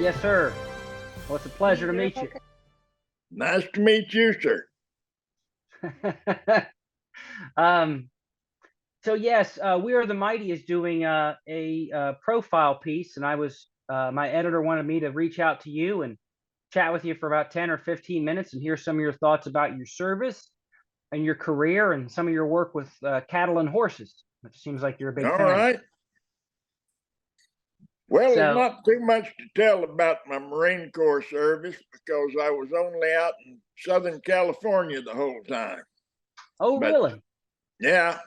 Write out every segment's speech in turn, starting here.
Yes, sir. Well, it's a pleasure to meet you. Nice to meet you, sir. um, so yes, We Are the Mighty is doing profile piece, and my editor wanted me to reach out to you and chat with you for about 10 or 15 minutes and hear some of your thoughts about your service and your career and some of your work with cattle and horses, which seems like you're a big All fan. right. Well, there's So, not too much to tell about my Marine Corps service because I was only out in Southern California the whole time. oh, But really? yeah,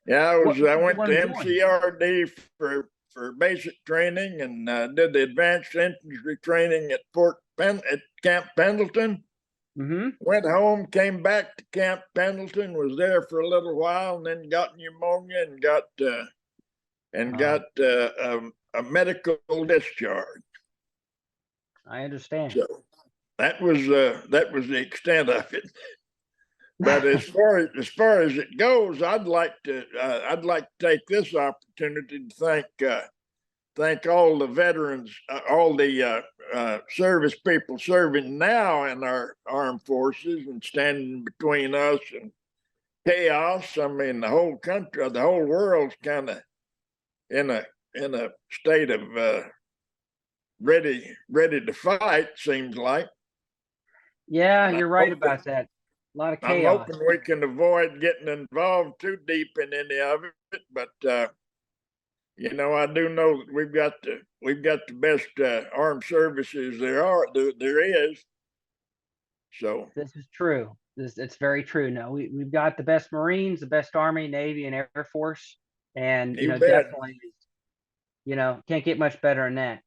I What went one to join? MCRD for basic training and did the advanced infantry training at Camp Pendleton. Mm-hmm. Went home, came back to Camp Pendleton, was there for a little while, and then got pneumonia and got a medical discharge. I understand. So that was the extent of it. But as far as it goes, I'd like to take this opportunity to thank all the veterans, all the service people serving now in our armed forces and standing between us and chaos. I mean, the whole country, the whole world's kind of in a state of ready to fight. Seems like. Yeah, And you're right about that. A lot of I'm chaos. hoping we can avoid getting involved too deep in any of it. But I do know that we've got the best armed services there is. So This is true. It's very true. No, we've got the best Marines, the best Army, Navy, and Air Force, and you bet. definitely, can't get much better than that.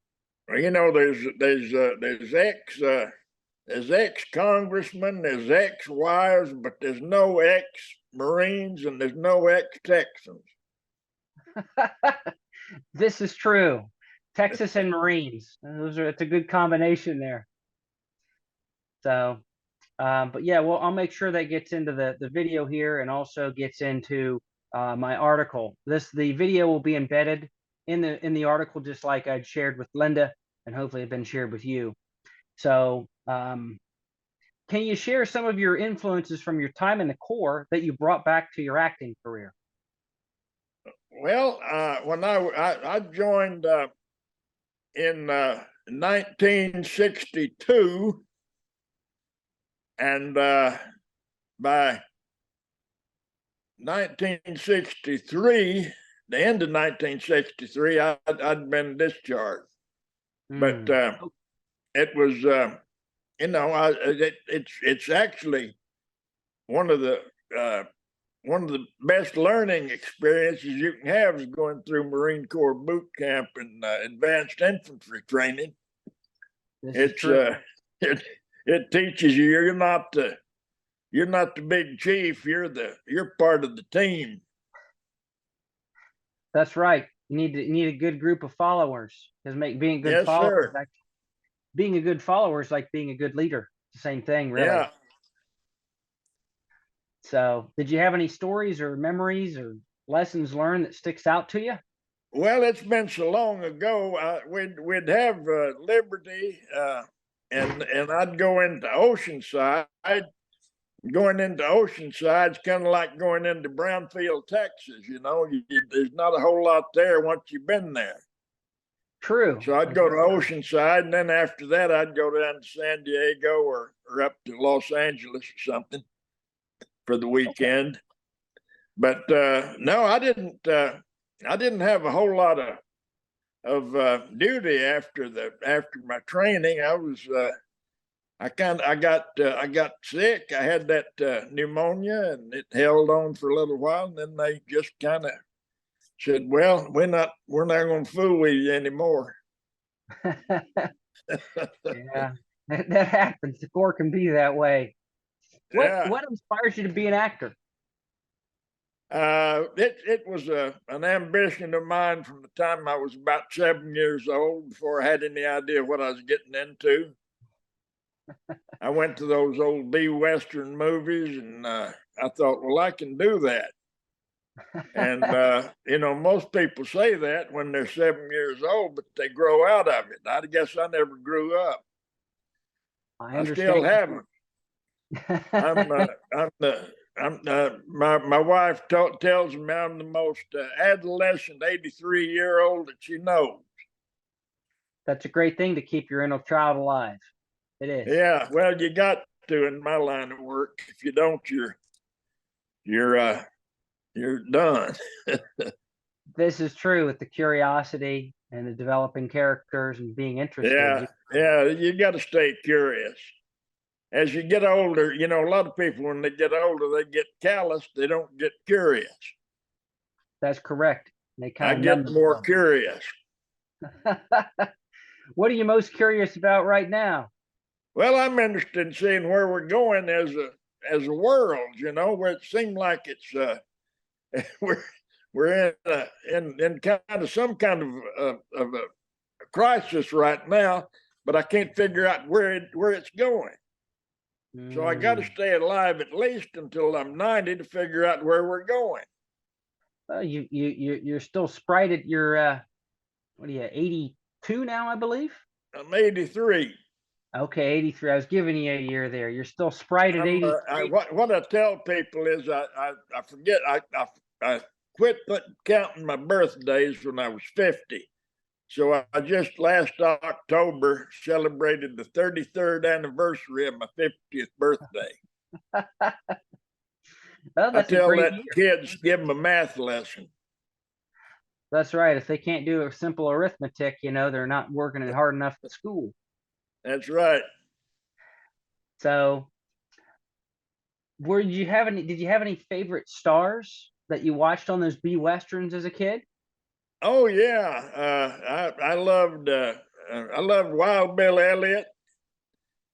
There's ex congressmen, there's ex wives, but there's no ex Marines and there's no ex Texans. This is true. Texas and Marines. It's a good combination there. So, but yeah, well, I'll make sure that gets into the video here and also gets into my article. The video will be embedded in the article, just like I'd shared with Linda, and hopefully it's been shared with you. So, can you share some of your influences from your time in the Corps that you brought back to your acting career? Well, when I joined in 1962, and by 1963, the end of 1963, I'd been discharged. But it was, it's actually one of the best learning experiences you can have is going through Marine Corps boot camp and advanced infantry training. It teaches you you're not the big chief. You're part of the team. That's right. You need a good group of followers, because being a good follower, being a good follower is like being a good leader. It's the same thing, really. Yeah. So, did you have any stories or memories or lessons learned that sticks out to you? Well, it's been so long ago. We'd have Liberty, and I'd go into Oceanside. Going into Oceanside's kind of like going into Brownfield, Texas. There's not a whole lot there once you've been there. True. So I'd go to Oceanside, and then after that, I'd go down to San Diego or up to Los Angeles or something for the weekend. But no, I didn't have a whole lot of duty after my training. I got sick. I had that pneumonia, and it held on for a little while. And then they just kind of said, "Well, we're not going to fool with you anymore." Yeah, that happens. The Corps can be that way. What inspires you to be an actor? It was an ambition of mine from the time I was about 7 years old, before I had any idea what I was getting into. I went to those old B Western movies, and I thought, well, I can do that. And most people say that when they're 7 years old, but they grow out of it. I guess I never grew up. I I still understand haven't. I'm my wife tells me I'm the most adolescent 83-year-old that she knows. That's a great thing to keep your inner child alive. It is. Yeah, well, you got to in my line of work. If you don't, you're done. This is true with the curiosity and the developing characters and being interested. Yeah, yeah, you got to stay curious. As you get older, a lot of people when they get older, they get callous. They don't get curious. That's correct. They I kind of numb get more themselves. curious. What are you most curious about right now? Well, I'm interested in seeing where we're going as a world. Where it seems like it's we're in kind of some kind of a crisis right now, but I can't figure out where it's going. So I got to Mm. stay alive at least until I'm 90 to figure out where we're going. Well, you're still sprited. You're what are you, 82 now, I believe? I'm 83. Okay, 83. I was giving you a year there. You're still sprite at 83. What I tell people is I forget I quit counting my birthdays when I was 50. So I just last October celebrated the 33rd anniversary of my 50th birthday. Well, I that's a tell great that year. kids give them a math lesson. That's right. If they can't do a simple arithmetic, they're not working it hard enough at school. That's right. So, did you have any favorite stars that you watched on those B westerns as a kid? Oh yeah, I loved Wild Bill Elliott,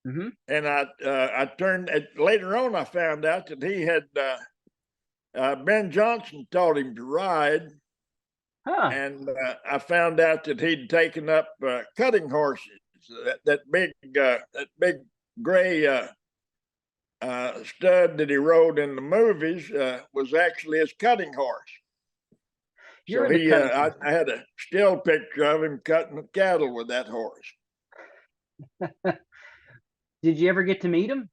Hmm. and I turned later on. I found out that he had Ben Johnson taught him to ride, Huh. and I found out that he'd taken up cutting horses. That big gray stud that he rode in the movies was actually his cutting horse. You're So into cutting I had a still picture of him cutting the cattle with that horse. Did you ever get to meet him?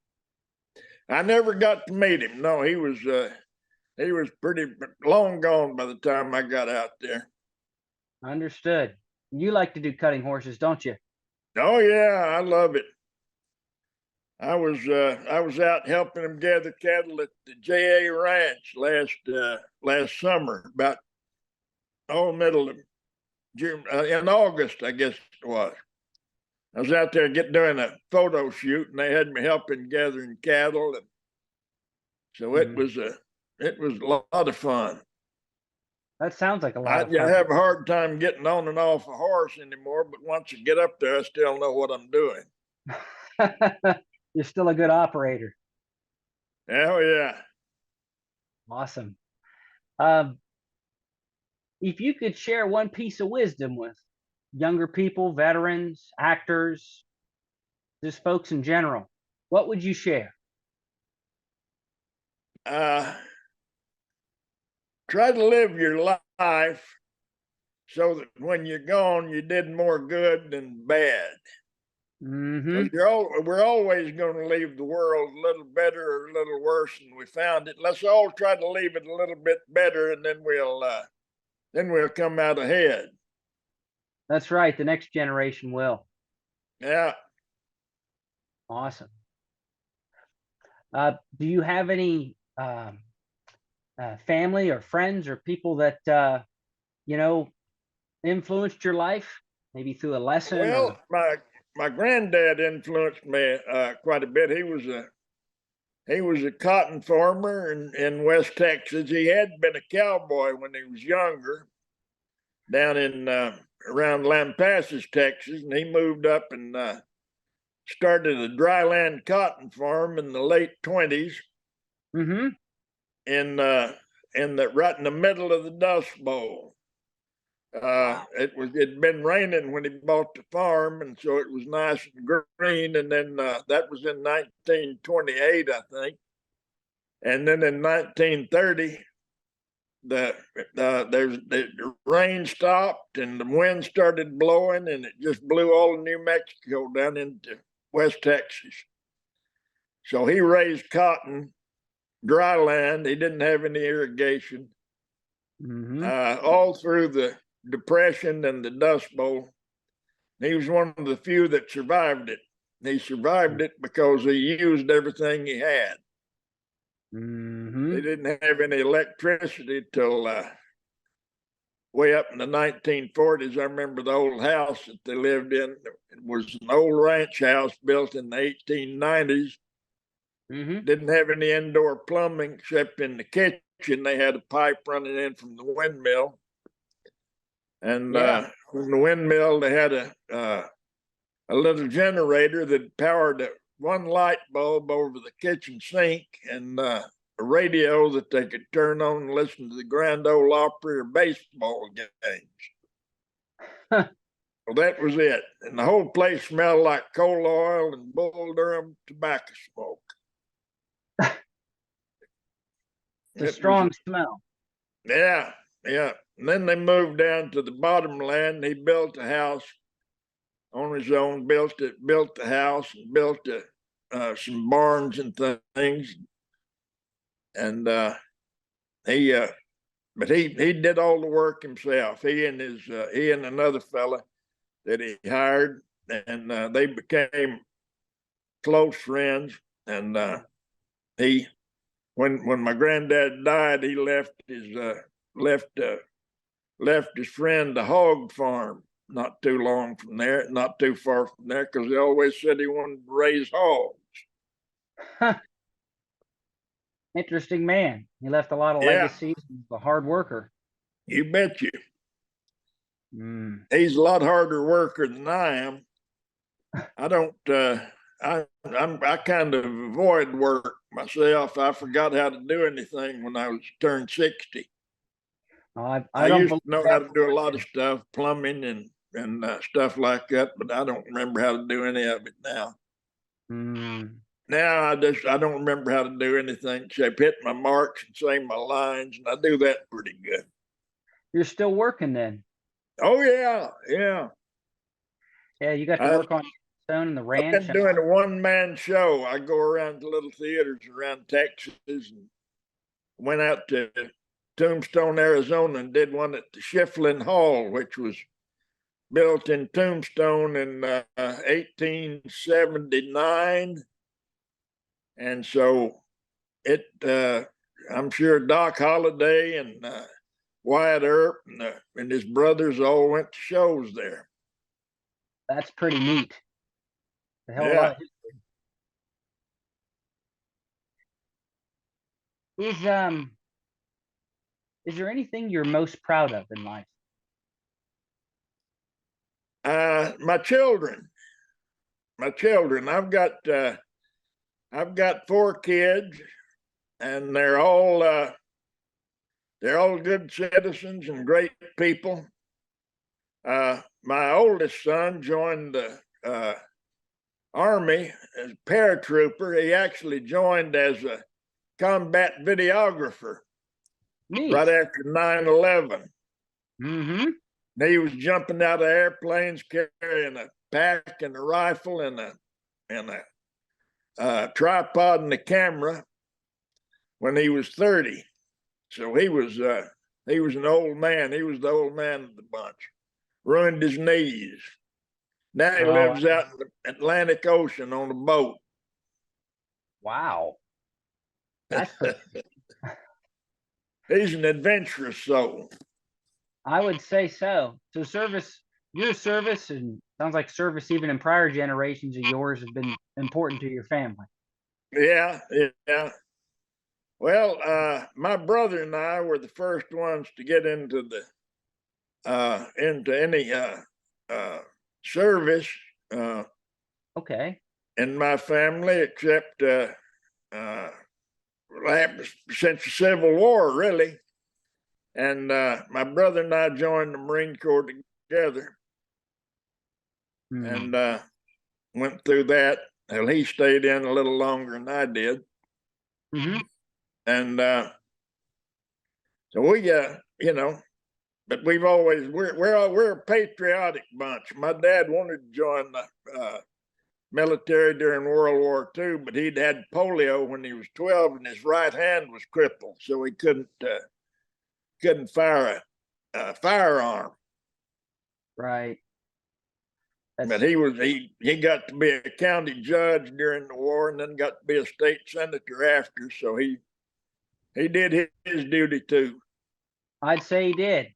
I never got to meet him. No, he was pretty long gone by the time I got out there. Understood. You like to do cutting horses, don't you? Oh yeah, I love it. I was out helping him gather cattle at the JA Ranch last summer, about middle of June, in August, I guess it was. I was out there doing a photo shoot, and they had me helping gathering cattle, and so it Mhm. was a lot of fun. That sounds like a lot I of fun. have a hard time getting on and off a horse anymore, but once you get up there, I still know what I'm doing. You're still a good operator. Oh yeah. Awesome. If you could share one piece of wisdom with younger people, veterans, actors, just folks in general, what would you share? Uh, Try to live your life so that when you're gone, you did more good than bad. Hmm. Because we're always going to leave the world a little better or a little worse than we found it. Let's all try to leave it a little bit better, and then we'll come out ahead. That's right. The next generation will. Yeah. Awesome. Do you have any family or friends or people that you know influenced your life, maybe through a lesson or? Well, my granddad influenced me quite a bit. He was a cotton farmer in West Texas. He had been a cowboy when he was younger, down in around Lampasas, Texas, and he moved up and started a dryland cotton farm in the late 20s Hmm. in right in the middle of the Dust Bowl. Wow. It'd been raining when he bought the farm, and so it was nice and green. And then that was in 1928, I think. And then in 1930, the rain stopped and the wind started blowing, and it just blew all of New Mexico down into West Texas. So he raised cotton, dry land. He didn't have any irrigation. All through the Depression and the Dust Bowl. He was one of the few that survived it. He survived it because he used everything he had. They didn't have any electricity till way up in the 1940s. I remember the old house that they lived in. It was an old ranch house built in the 1890s. Didn't have any indoor plumbing except in the kitchen. They had a pipe running in from the windmill. And from the windmill, they had a little generator that powered one light bulb over the kitchen sink, and a radio that they could turn on and listen to the Grand Ole Opry or baseball games. Well, that was it. And the whole place smelled like coal oil and Bull Durham tobacco smoke. It's a strong smell. Yeah, yeah. And then they moved down to the bottom land. He built a house on his own, built the house, and built some barns and things. And but he did all the work himself. He and another fella that he hired, and they became close friends. And when my granddad died, he left his friend the hog farm not too far from there, because he always said he wanted to raise hogs. Interesting man. He left a lot of legacies. He's a hard worker. You bet you. He's a lot harder worker than I am. I don't. I kind of avoid work myself. I forgot how to do anything when I was turned 60. I used to know how to do a lot of stuff, plumbing and stuff like that, but I don't remember how to do any of it now. Now I don't remember how to do anything except hit my marks and say my lines, and I do that pretty good. You're still working then? Oh yeah, yeah. Yeah, you got to work on Stone and the ranch. I've been doing a one-man show. I go around to little theaters around Texas, and went out to Tombstone, Arizona, and did one at the Schifflin Hall, which was built in Tombstone in 1879. And so I'm sure Doc Holliday and Wyatt Earp and his brothers all went to shows there. That's pretty neat. A hell of a lot of history. Is there anything you're most proud of in life? My children. I've got 4 kids, and they're all good citizens and great people. My oldest son joined the Army as a paratrooper. He actually joined as a combat videographer. Neat. Right after 9/11. He was jumping out of airplanes carrying a pack and a rifle and a tripod and a camera when he was 30. So he was an old man. He was the old man of the bunch. Ruined his knees. Now he lives out in the Atlantic Ocean on a boat. Wow. That's pretty. He's an adventurous soul. I would say so. So your service, and sounds like service even in prior generations of yours, has been important to your family. Yeah, yeah. Well, my brother and I were the first ones to get into any service. Okay. In my family, except since the Civil War, really. And my brother and I joined the Marine Corps together, and went through that. Well, he stayed in a little longer than I did. And So we, you know, but we've always we're a patriotic bunch. My dad wanted to join the military during World War II, but he'd had polio when he was 12, and his right hand was crippled, so he couldn't fire a firearm. Right. But he got to be a county judge during the war, and then got to be a state senator after. So he did his duty too. I'd say he did.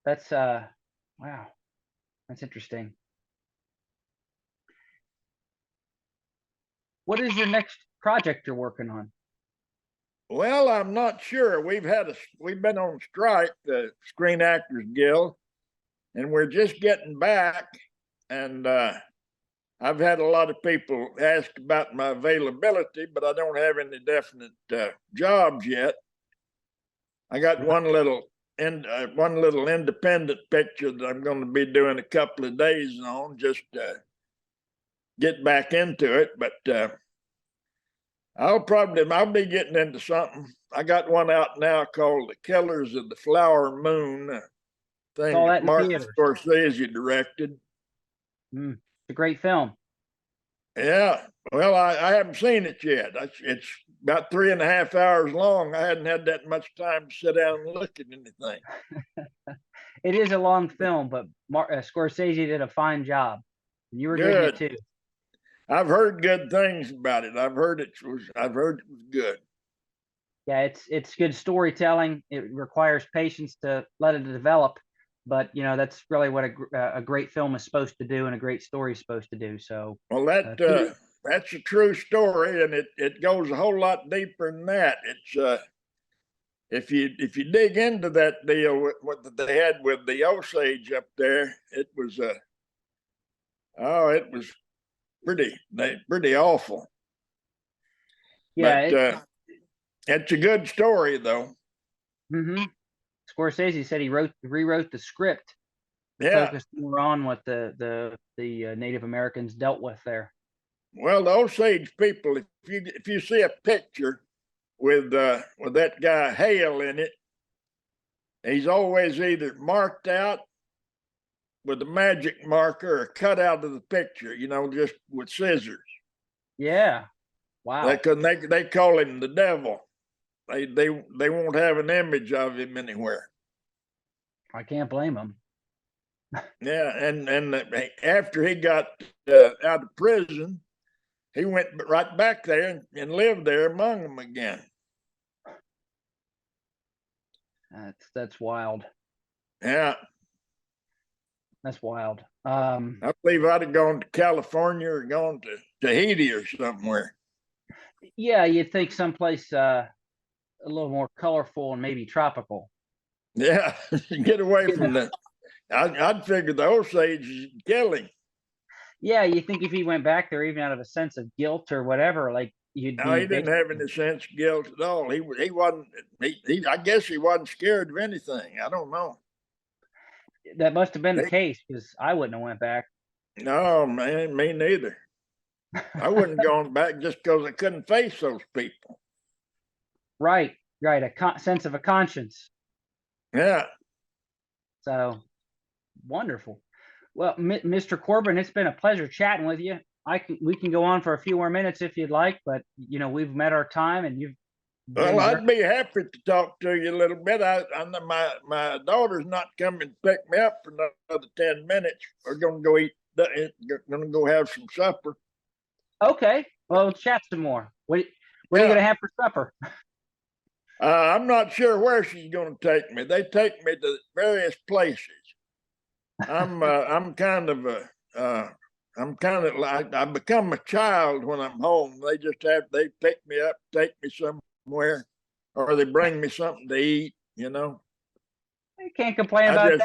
That's wow. That's interesting. What is your next project you're working on? Well, I'm not sure. We've been on strike, the Screen Actors Guild, and we're just getting back. And I've had a lot of people ask about my availability, but I don't have any definite jobs yet. I got one little independent picture that I'm going to be doing a couple of days on, just get back into it. But I'll be getting into something. I got one out now called "The Killers of the Flower Moon," thing Saw that that in Martin theaters. Scorsese directed. It's a great film. Yeah, well, I haven't seen it yet. It's about 3.5 hours long. I hadn't had that much time to sit down and look at anything. It is a long film, but Scorsese did a fine job. You were good in it Good. too. I've heard good things about it. I've heard it was good. Yeah, it's good storytelling. It requires patience to let it develop, but you know that's really what a great film is supposed to do, and a great story is supposed to do. So, Well, keep- that's a true story, and it goes a whole lot deeper than that. It's if you dig into that deal with what they had with the Osage up there, it was it was pretty awful. yeah. But it's a good story, though. Scorsese said he rewrote the script to Yeah. focus more on what the Native Americans dealt with there. Well, the Osage people, if you see a picture with that guy Hale in it, he's always either marked out with a magic marker or cut out of the picture, just with scissors. Yeah. Wow. They call him the devil. They won't have an image of him anywhere. I can't blame him. Yeah, and after he got out of prison, he went right back there and lived there among them again. That's wild. Yeah. That's wild. I believe I'd have gone to California or gone to Tahiti or somewhere. Yeah, you'd think someplace a little more colorful and maybe tropical. Yeah, get away from that. I'd figure the Osage is killing. Yeah, you think if he went back there, even out of a sense of guilt or whatever, like you'd No, be he didn't have any sense of guilt at all. He wasn't. I guess he wasn't scared of anything. I don't know. That must have been the case, because I wouldn't have went back. No, man, me neither. I wouldn't gone back just because I couldn't face those people. Right. A sense of a conscience. Yeah. So wonderful. Well, Mr. Corbin, it's been a pleasure chatting with you. We can go on for a few more minutes if you'd like, but we've met our time, and you've. Well, I'd be happy to talk to you a little bit. My daughter's not coming to pick me up for another 10 minutes. We're going to go eat. Going to go have some supper. Okay. Well, let's chat some more. What are you going to have for supper? I'm not sure where she's going to take me. They take me to various places. I'm kind of like I become a child when I'm home. They pick me up, take me somewhere, or they bring me something to eat. You can't complain about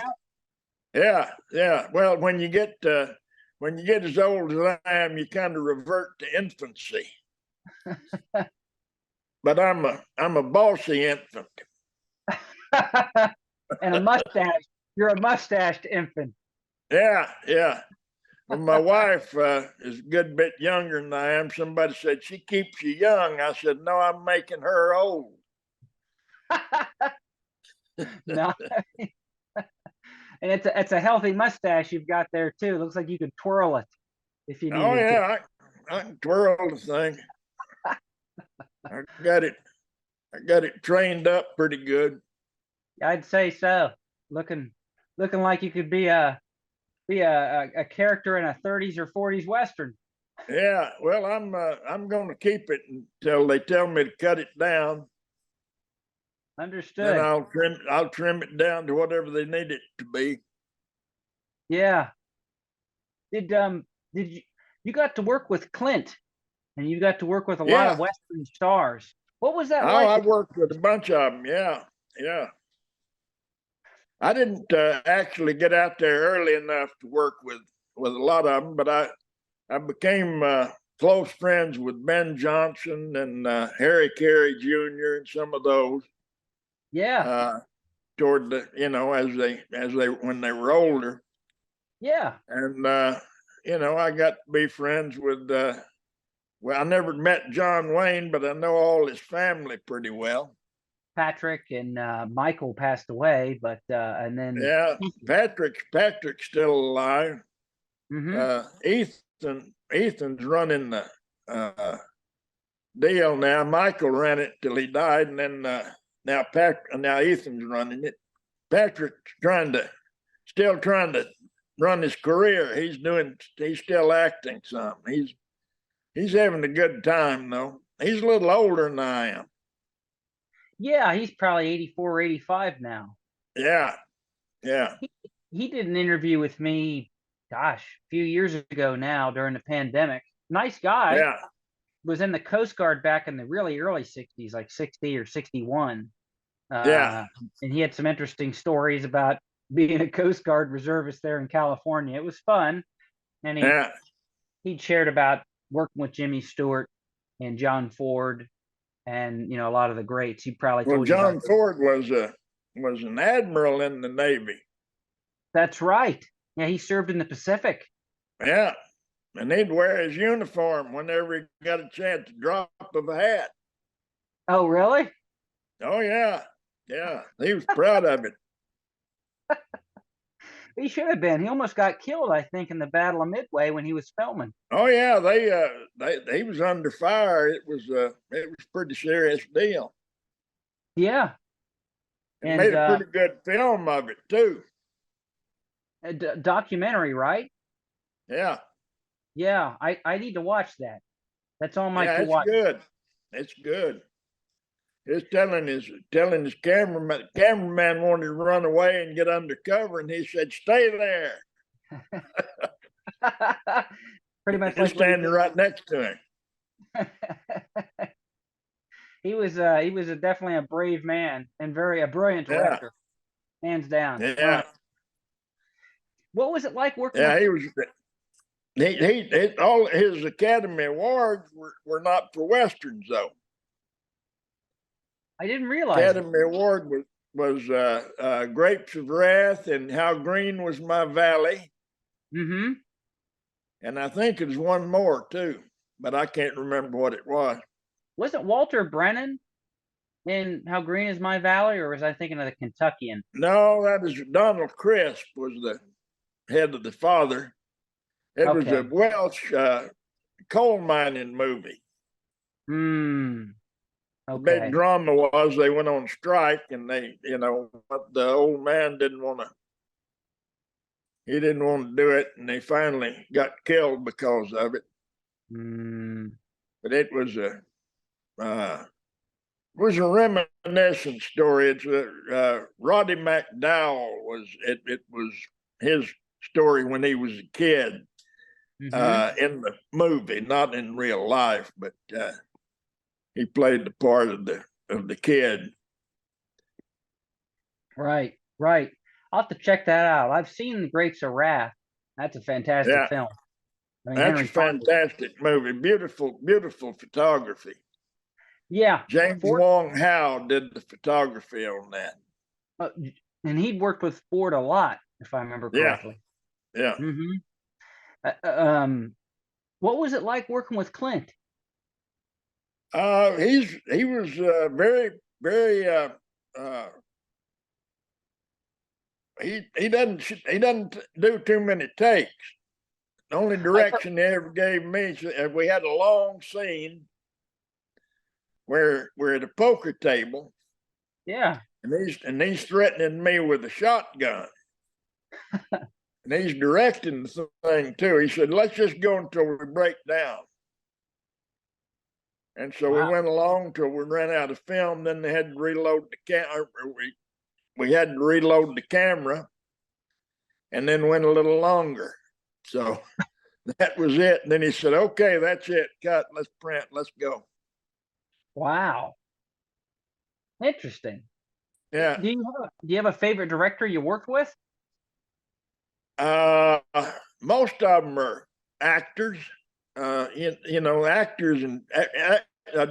that. Yeah. Well, when you get as old as I am, you kind of revert to infancy. But I'm a bossy infant. And a mustache. You're a mustached infant. Yeah. Well, my wife is a good bit younger than I am. Somebody said she keeps you young. I said, no, I'm making her old. No, and it's a healthy mustache you've got there too. Looks like you could twirl it if you Oh needed to. yeah, I can twirl the thing. I got it. I got it trained up pretty good. I'd say so. Looking looking like you could be a character in a 30s or 40s western. Yeah, well, I'm going to keep it until they tell me to cut it down. Then Understood. I'll trim it down to whatever they need it to be. Yeah. Did you got to work with Clint and you got to work with a lot of Yeah. western stars. What was that Oh, like? I worked with a bunch of them. Yeah, yeah. I didn't actually get out there early enough to work with a lot of them, but I became close friends with Ben Johnson and Harry Carey Jr. and some of those Yeah. uh, toward the as they when they were older, Yeah. and I got to be friends with. Well, I never met John Wayne, but I know all his family pretty well. Patrick and Michael passed away, but and then Yeah, Patrick's still alive. mhm. Ethan's running the deal now. Michael ran it till he died, and then now Ethan's running it. Patrick's still trying to run his career. He's still acting some. He's having a good time though. He's a little older than I am. Yeah, he's probably 84, 85 now. Yeah, yeah, He did an interview with me, gosh, a few years ago now during the pandemic. Nice guy. yeah, Was in the Coast Guard back in the really early 60s, like 60 or 61. yeah, Uh, and he had some interesting stories about being a Coast Guard reservist there in California. It was fun. And yeah. he shared about working with Jimmy Stewart and John Ford and, a lot of the greats. He probably Well, told you about. John Ford was an admiral in the Navy. That's right. Yeah, he served in the Pacific. Yeah, and he'd wear his uniform whenever he got a chance to drop of a hat. Oh, really? Oh yeah, yeah. He was proud of it. He should have been. He almost got killed, I think, in the Battle of Midway when he was filming. Oh yeah, he was under fire. It was pretty serious deal. Yeah. And And made a pretty good film of it too. a documentary, right? Yeah, Yeah, I need to watch that. That's on my yeah, to it's watch. good. It's good. He's telling his cameraman wanted to run away and get undercover, and he said, "Stay there." Pretty much He's like what he standing right next to him. did. He was definitely a brave man and a brilliant Yeah, director, hands down. yeah, What was it like working with? yeah. He was. All his Academy Awards were not for westerns though. I didn't realize it. Academy Award was Grapes of Wrath and How Green Was My Valley, Mm-hmm. and I think there's one more too, but I can't remember what it was. Wasn't Walter Brennan in How Green Is My Valley, or was I thinking of the Kentuckian? No, that is Donald Crisp was the head of the father. It was a Okay. Welsh coal mining movie. Hmm. The big Okay. drama was they went on strike, and the old man didn't want to. He didn't want to do it, and they finally got killed because of it. Hmm. But it was a reminiscent story. It's Roddy McDowell was it. It was his story when he was a kid Mm-hmm. in the movie, not in real life, but he played the part of the kid. Right. Right. I'll have to check that out. I've seen The Grapes of Wrath. That's a fantastic Yeah, film. I mean, that's a Henry Fonda. fantastic movie. Beautiful, beautiful photography. Yeah. James Ford. Wong Howe did the photography on that. Uh, and he'd worked with Ford a lot, if I remember Yeah, correctly. yeah. Mm-hmm. What was it like working with Clint? He was very very he doesn't do too many takes. The only direction they ever gave me, we had a long scene where we're at a poker table. Yeah. And he's threatening me with a shotgun. And he's directing the thing too. He said, let's just go until we break down. And so we went along till we ran out of film. Then they had to reload the camera. We had to reload the camera and then went a little longer. So that was it. And then he said, okay, that's it. Cut. Let's print. Let's go. Wow. Interesting. Yeah. Do you have a favorite director you worked with? Most of them are actors. Actors and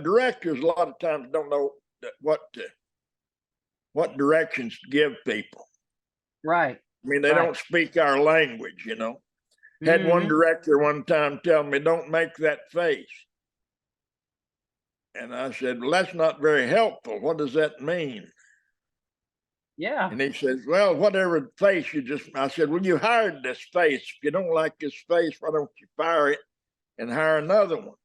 directors a lot of times don't know what directions to give people. Right. I mean, they don't speak our language, Had one director one time tell me, don't make that face. And I said, well, that's not very helpful. What does that mean? Yeah. And he says, well, whatever face I said, well, you hired this face. If you don't like this face, why don't you fire it and hire another one?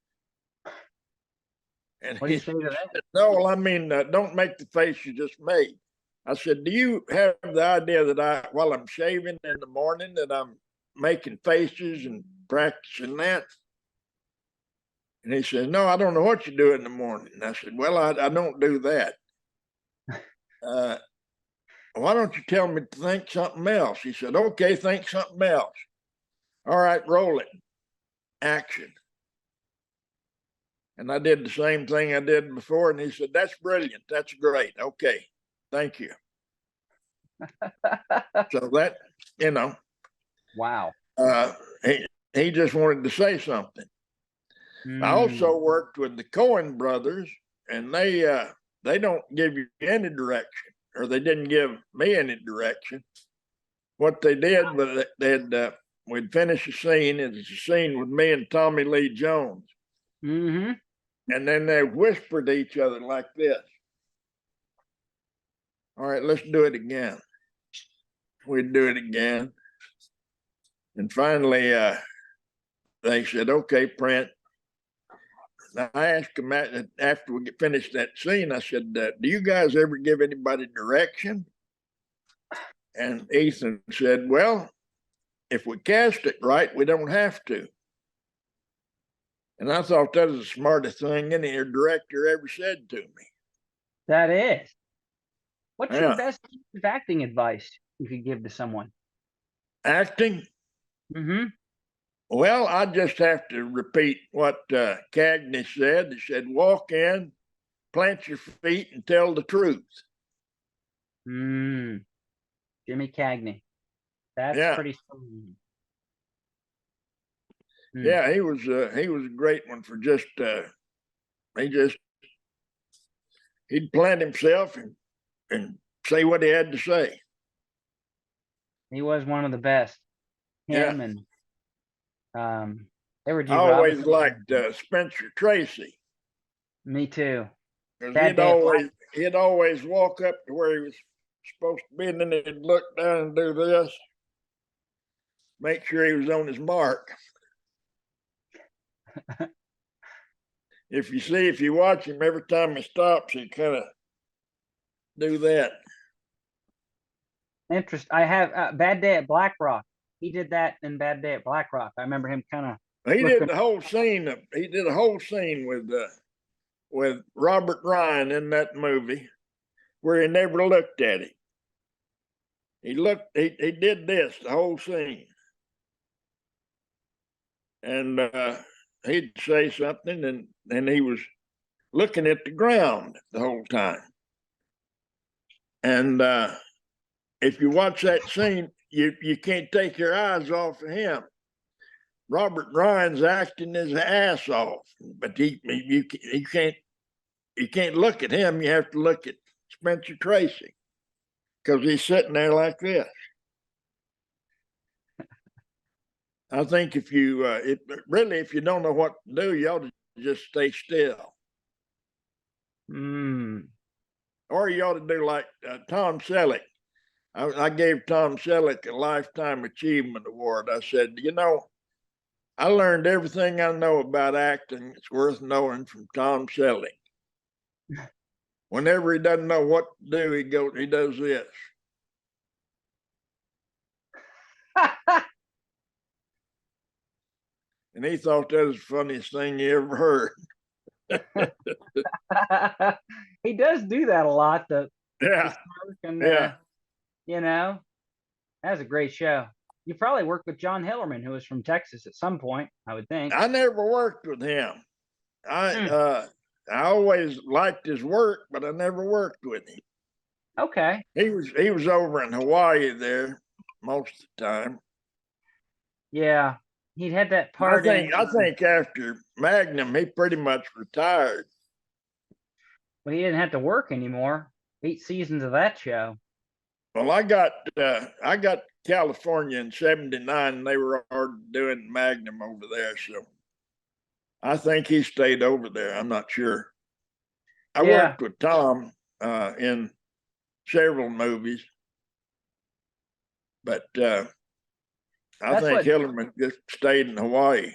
And what do you say to that? Said, no, well, I mean, don't make the face you just made. I said, do you have the idea that while I'm shaving in the morning, that I'm making faces and practicing that? And he said, no, I don't know what you do in the morning. And I said, well, I don't do that. Why don't you tell me to think something else? He said, okay, think something else. All right, roll it. Action. And I did the same thing I did before. And he said, that's brilliant. That's great. Okay. Thank you. So that, Wow. He just wanted to say something. I also worked with the Coen brothers, and they don't give you any direction, or they didn't give me any direction. What they did was we'd finish a scene. It's a scene with me and Tommy Lee Jones. Mm-hmm. And then they whisper to each other like this. All right, let's do it again. We'd do it again. And finally, they said, okay, print. Now, I asked them after we finished that scene, I said, do you guys ever give anybody direction? And Ethan said, well, if we cast it right, we don't have to. And I thought that was the smartest thing any director ever said to me. That is. What's your best piece of acting advice you could give to someone? Acting? Mm-hmm. Well, I just have to repeat what Cagney said. He said, walk in, plant your feet, and tell the truth. Jimmy Cagney. That's pretty strong. Yeah, he was a great one for he'd plant himself and say what he had to say. He was one of the best. Him and I always liked Spencer Tracy. Me too. He'd always walk up to where he was supposed to be, and then he'd look down and do this, make sure he was on his mark. If you watch him, every time he stops, he kind of do that. Interesting. I have Bad Day at Black Rock. He did that in Bad Day at Black Rock. I remember him kind of. He did the whole scene. He did a whole scene with Robert Ryan in that movie, where he never looked at him. He did this the whole scene, and he'd say something, and he was looking at the ground the whole time. And if you watch that scene, you can't take your eyes off of him. Robert Ryan's acting his ass off, but you can't look at him. You have to look at Spencer Tracy, because he's sitting there like this. I think if you don't know what to do, you ought to just stay still. Or or you ought to do like Tom Selleck. I gave Tom Selleck a Lifetime Achievement Award. I said, you know, I learned everything I know about acting. It's worth knowing from Tom Selleck. Whenever he doesn't know what to do, he does this. And he thought that was the funniest thing he ever heard. He does do that a lot. Yeah. And, Yeah. you know, that was a great show. You probably worked with John Hillerman, who was from Texas at some point, I would think. I never worked with him. I always liked his work, but I never worked with him. Okay. He was over in Hawaii there most of the time. Yeah. He'd had that part I think after Magnum, he pretty much retired. but he didn't have to work anymore. 8 seasons of that show. Well, I got California in '79, and they were already doing Magnum over there, so I think he stayed over there. I'm not sure. I worked with Tom in several movies, but I think Hillerman just stayed in Hawaii.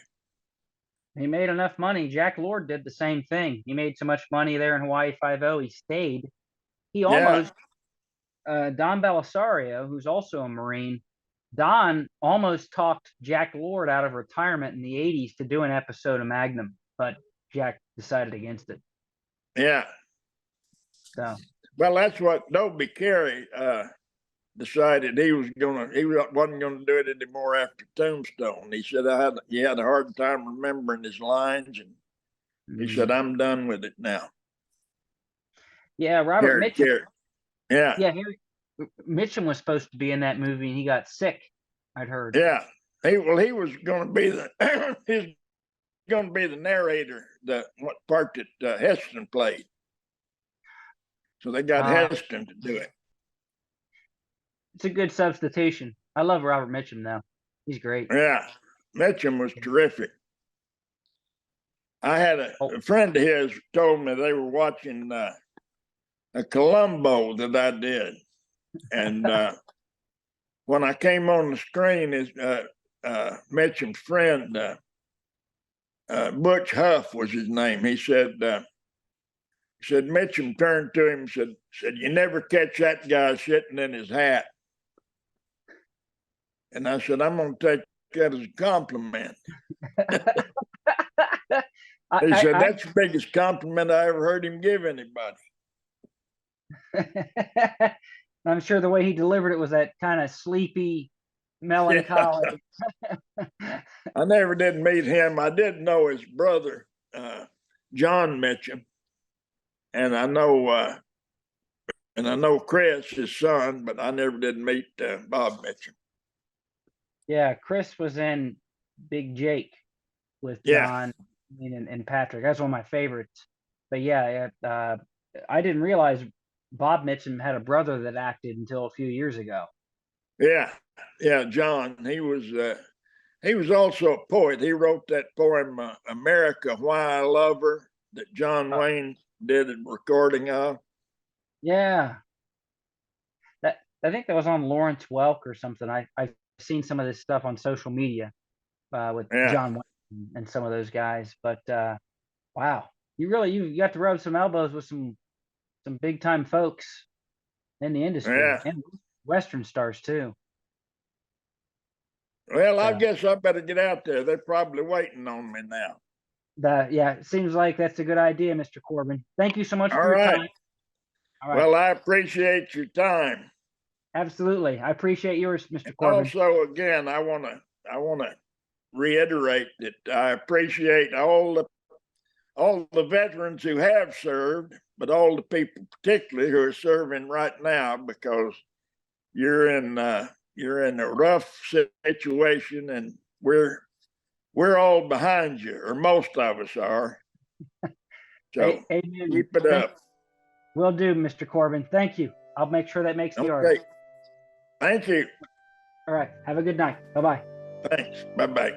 He made enough money. Jack Lord did the same thing. He made so much money there in Hawaii Five-0, he stayed. He almost, Don Belisario, who's also a Marine, Don almost talked Jack Lord out of retirement in the 80s to do an episode of Magnum, but Jack decided against it. Yeah. So. Well, that's what Dobie Carey decided he wasn't gonna do it anymore after Tombstone. He said he had a hard time remembering his lines, and he said, I'm done with it now. Yeah, Robert Mitchum. Yeah. Yeah, Mitchum was supposed to be in that movie, and he got sick, I'd heard. Yeah. He was going to be he's going to be the narrator, what part that Heston played. So they got Heston to do it. It's a good substitution. I love Robert Mitchum now. He's great. Yeah, Mitchum was terrific. I had a friend of his told me they were watching a Columbo that I did, and when I came on the screen, his Mitchum's friend Butch Huff was his name. He said Mitchum turned to him and said you never catch that guy sitting in his hat. And I said, I'm going to take that as a compliment. He said, that's the biggest compliment I ever heard him give anybody. I'm sure the way he delivered it was that kind of sleepy, melancholy. Yeah. I never did meet him. I did know his brother, John Mitchum. And I know Chris, his son, but I never did meet Bob Mitchum. Yeah, Chris was in Big Jake with John and Patrick. That's one of my favorites. But yeah, I didn't realize Bob Mitchum had a brother that acted until a few years ago. Yeah, John. He was also a poet. He wrote that poem, "America, Why I Love Her," that John Wayne did a recording of. Yeah, I think that was on Lawrence Welk or something. I've seen some of this stuff on social media with John Wayne and some of those guys. But wow, you got to rub some elbows with some big time folks in the industry and Western stars too. Well, I guess I better get out there. They're probably waiting on me now. It seems like that's a good idea, Mr. Corbin. Thank you so much for your time. All right. Well, I appreciate your time. Absolutely. I appreciate yours, Mr. Corbin. Also, again, I want to reiterate that I appreciate all the veterans who have served, but all the people particularly who are serving right now, because you're in a rough situation, and we're all behind you, or most of us are. So keep it up. Will do, Mr. Corbin. Thank you. I'll make sure that makes the art. Thank you. All right. Have a good night. Bye-bye. Thanks. Bye-bye.